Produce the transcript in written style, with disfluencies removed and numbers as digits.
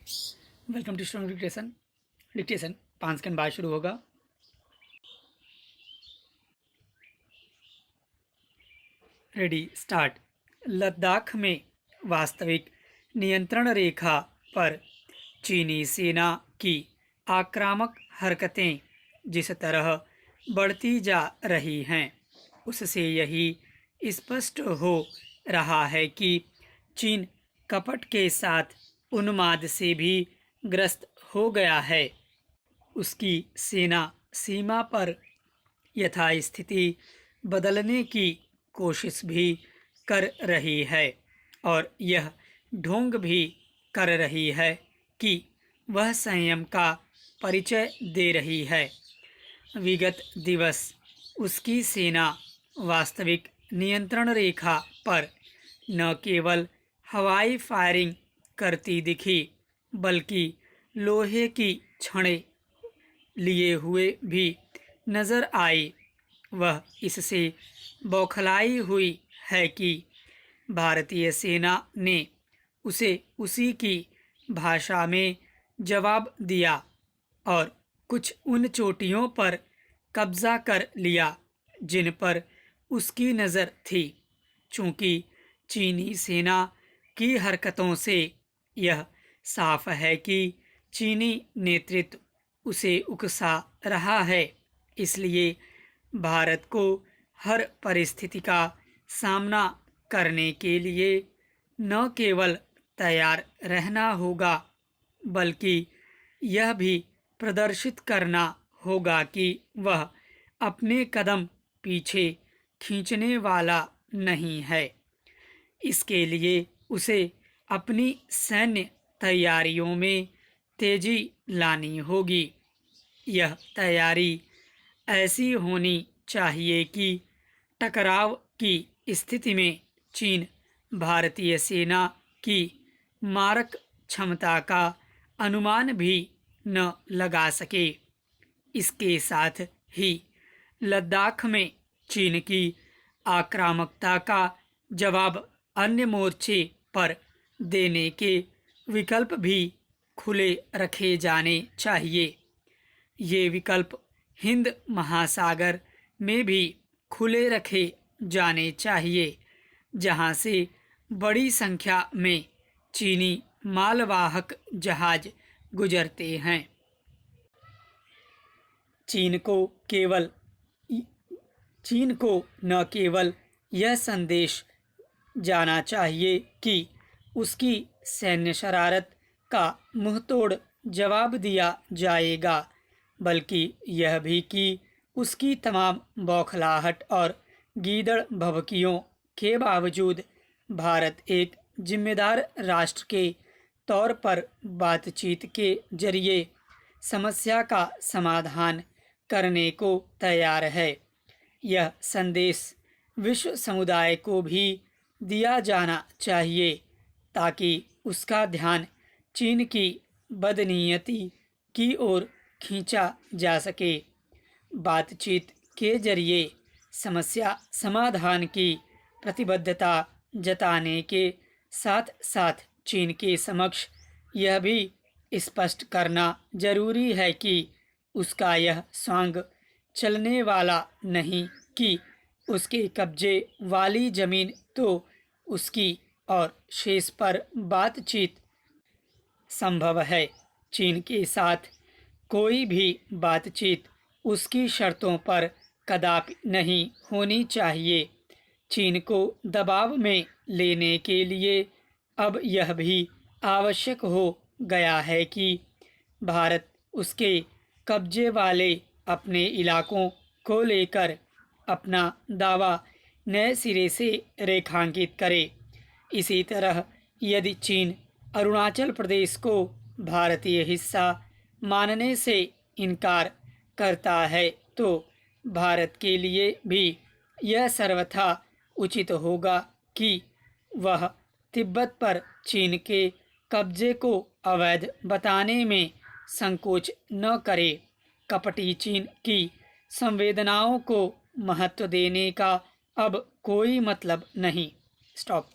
Welcome to strong dictation 5 second बाद शुरू होगा। Ready start. लद्दाख में वास्तविक नियंत्रण रेखा पर चीनी सेना की आक्रामक हरकतें जिस तरह बढ़ती जा रही हैं, उससे यही स्पष्ट हो रहा है कि चीन कपट के साथ उन्माद से भी ग्रस्त हो गया है। उसकी सेना सीमा पर यथास्थिति बदलने की कोशिश भी कर रही है और यह ढोंग भी कर रही है कि वह संयम का परिचय दे रही है। विगत दिवस उसकी सेना वास्तविक नियंत्रण रेखा पर न केवल हवाई फायरिंग करती दिखी, बल्कि लोहे की छड़ें लिए हुए भी नजर आई। वह इससे बौखलाई हुई है कि भारतीय सेना ने उसे उसी की भाषा में जवाब दिया और कुछ उन चोटियों पर कब्जा कर लिया जिन पर उसकी नज़र थी। चूंकि चीनी सेना की हरकतों से यह साफ है कि चीनी नेतृत्व उसे उकसा रहा है, इसलिए भारत को हर परिस्थिति का सामना करने के लिए न केवल तैयार रहना होगा, बल्कि यह भी प्रदर्शित करना होगा कि वह अपने कदम पीछे खींचने वाला नहीं है। इसके लिए उसे अपनी सैन्य तैयारियों में तेजी लानी होगी। यह तैयारी ऐसी होनी चाहिए कि टकराव की स्थिति में चीन भारतीय सेना की मारक क्षमता का अनुमान भी न लगा सके। इसके साथ ही लद्दाख में चीन की आक्रामकता का जवाब अन्य मोर्चे पर देने के विकल्प भी खुले रखे जाने चाहिए। ये विकल्प हिंद महासागर में भी खुले रखे जाने चाहिए, जहां से बड़ी संख्या में चीनी मालवाहक जहाज गुजरते हैं। चीन को न केवल यह संदेश जाना चाहिए कि उसकी सैन्य शरारत का मुंहतोड़ जवाब दिया जाएगा, बल्कि यह भी कि उसकी तमाम बौखलाहट और गीदड़ भभकियों के बावजूद भारत एक जिम्मेदार राष्ट्र के तौर पर बातचीत के जरिए समस्या का समाधान करने को तैयार है। यह संदेश विश्व समुदाय को भी दिया जाना चाहिए ताकि उसका ध्यान चीन की बदनीयती की ओर खींचा जा सके। बातचीत के जरिए समस्या समाधान की प्रतिबद्धता जताने के साथ साथ चीन के समक्ष यह भी स्पष्ट करना जरूरी है कि उसका यह स्वांग चलने वाला नहीं कि उसके कब्जे वाली जमीन तो उसकी और शेष पर बातचीत संभव है। चीन के साथ कोई भी बातचीत उसकी शर्तों पर कदापि नहीं होनी चाहिए। चीन को दबाव में लेने के लिए अब यह भी आवश्यक हो गया है कि भारत उसके कब्जे वाले अपने इलाकों को लेकर अपना दावा नए सिरे से रेखांकित करे। इसी तरह यदि चीन अरुणाचल प्रदेश को भारतीय हिस्सा मानने से इनकार करता है, तो भारत के लिए भी यह सर्वथा उचित होगा कि वह तिब्बत पर चीन के कब्जे को अवैध बताने में संकोच न करे। कपटी चीन की संवेदनाओं को महत्व देने का अब कोई मतलब नहीं। स्टॉप।